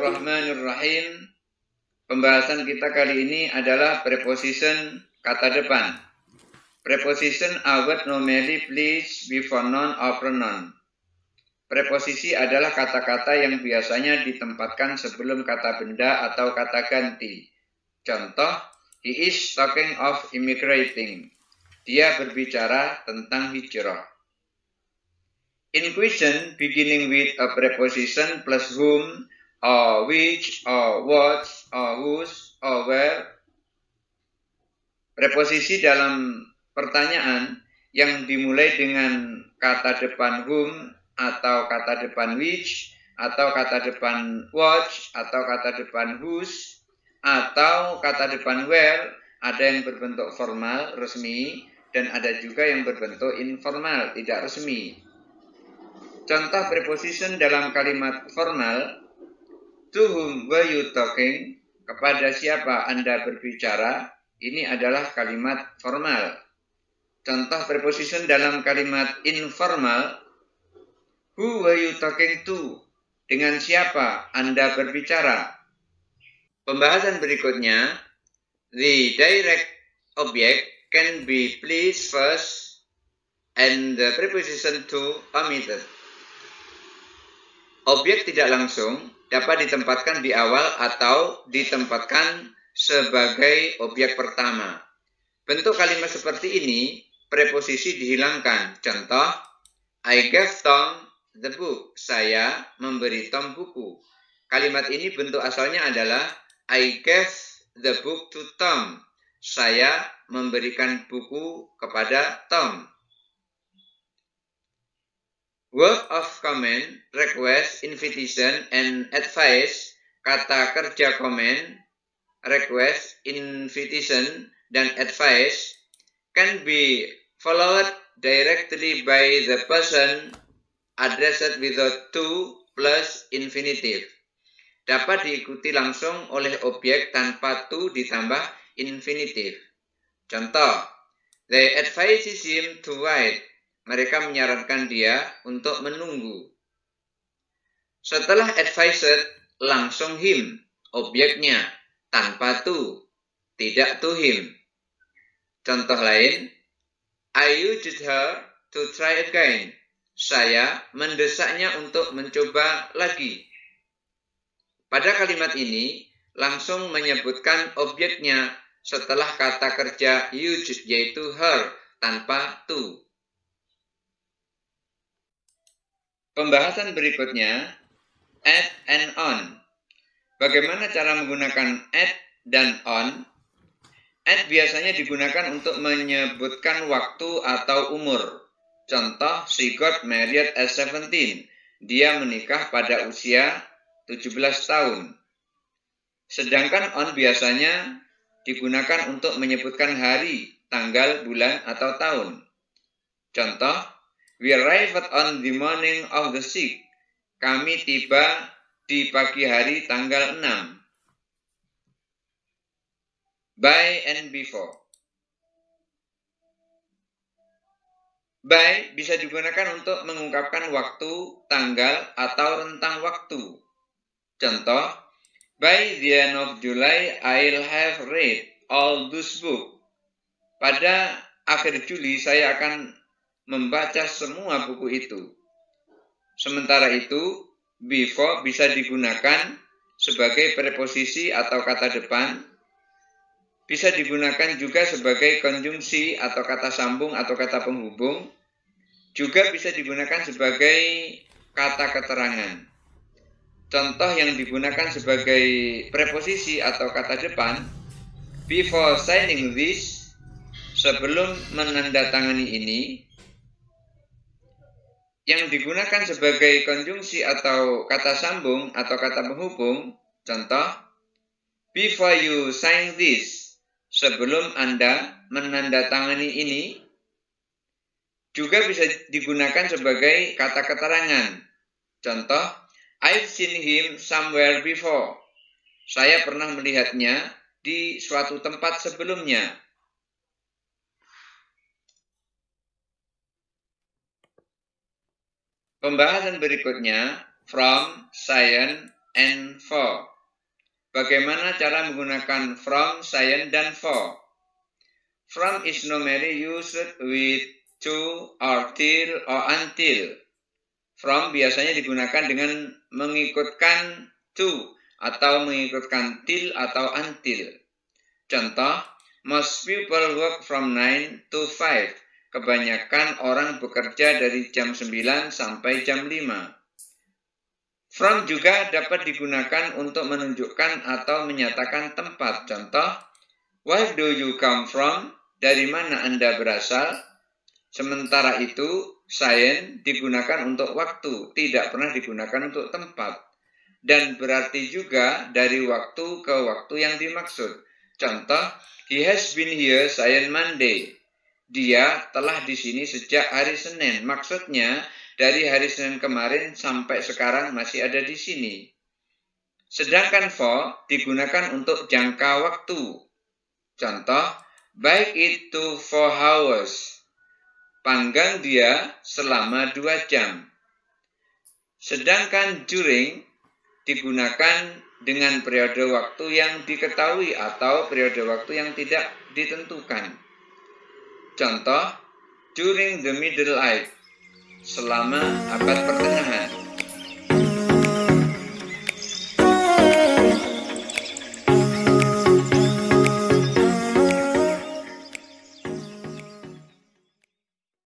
Bismillahirrahmanirrahim. Pembahasan kita kali ini adalah preposition kata depan. Preposition are words normally placed before noun or pronoun. Preposisi adalah kata-kata yang biasanya ditempatkan sebelum kata benda atau kata ganti. Contoh, he is talking of immigrating. Dia berbicara tentang hijrah. In question beginning with a preposition plus whom, or which, or what, or whose, or where. Preposisi dalam pertanyaan yang dimulai dengan kata depan whom, atau kata depan which, atau kata depan what, atau kata depan whose, atau kata depan where, ada yang berbentuk formal, resmi, dan ada juga yang berbentuk informal, tidak resmi. Contoh preposition dalam kalimat formal, to whom were you talking? Kepada siapa Anda berbicara? Ini adalah kalimat formal. Contoh preposition dalam kalimat informal, who were you talking to? Dengan siapa Anda berbicara? Pembahasan berikutnya, the direct object can be placed first and the preposition to omitted. Objek tidak langsung dapat ditempatkan di awal atau ditempatkan sebagai objek pertama. Bentuk kalimat seperti ini, preposisi dihilangkan. Contoh, I gave Tom the book. Saya memberi Tom buku. Kalimat ini bentuk asalnya adalah I gave the book to Tom. Saya memberikan buku kepada Tom. Word of command, request, invitation, and advice, kata kerja komen, request, invitation, dan advice, can be followed directly by the person addressed without to plus infinitive. Dapat diikuti langsung oleh objek tanpa to ditambah infinitive. Contoh, they advises him to wait. Mereka menyarankan dia untuk menunggu. Setelah advised, langsung him, objeknya, tanpa to, tidak to him. Contoh lain, I urged her to try again. Saya mendesaknya untuk mencoba lagi. Pada kalimat ini, langsung menyebutkan objeknya setelah kata kerja urged, yaitu her, tanpa to. Pembahasan berikutnya, add and on. Bagaimana cara menggunakan add dan on? Add biasanya digunakan untuk menyebutkan waktu atau umur. Contoh, she got married at 17. Dia menikah pada usia 17 tahun. Sedangkan on biasanya digunakan untuk menyebutkan hari, tanggal, bulan, atau tahun. Contoh, we arrived on the morning of the 6th. Kami tiba di pagi hari tanggal 6. By and before. By bisa digunakan untuk mengungkapkan waktu, tanggal, atau rentang waktu. Contoh, by the end of July, I'll have read all those books. Pada akhir Juli, saya akan membaca semua buku itu. Sementara itu, before bisa digunakan sebagai preposisi atau kata depan, bisa digunakan juga sebagai konjungsi atau kata sambung atau kata penghubung, juga bisa digunakan sebagai kata keterangan. Contoh yang digunakan sebagai preposisi atau kata depan, before signing this, sebelum menandatangani ini. Yang digunakan sebagai konjungsi atau kata sambung atau kata penghubung, contoh, before you sign this, sebelum Anda menandatangani ini, juga bisa digunakan sebagai kata keterangan. Contoh, I've seen him somewhere before. Saya pernah melihatnya di suatu tempat sebelumnya. Pembahasan berikutnya, from, science, and for. Bagaimana cara menggunakan from, science, dan for? From is normally used with to or till or until. From biasanya digunakan dengan mengikutkan to atau mengikutkan till atau until. Contoh, most people work from 9 to 5. Kebanyakan orang bekerja dari jam 9 sampai jam 5. From juga dapat digunakan untuk menunjukkan atau menyatakan tempat. Contoh, where do you come from? Dari mana Anda berasal? Sementara itu, science digunakan untuk waktu, tidak pernah digunakan untuk tempat. Dan berarti juga dari waktu ke waktu yang dimaksud. Contoh, he has been here since Monday. Dia telah di sini sejak hari Senin. Maksudnya, dari hari Senin kemarin sampai sekarang masih ada di sini. Sedangkan for digunakan untuk jangka waktu. Contoh, bake it to 4 hours. Panggang dia selama 2 jam. Sedangkan during digunakan dengan periode waktu yang diketahui atau periode waktu yang tidak ditentukan. Contoh, during the Middle Age. Selama abad pertengahan.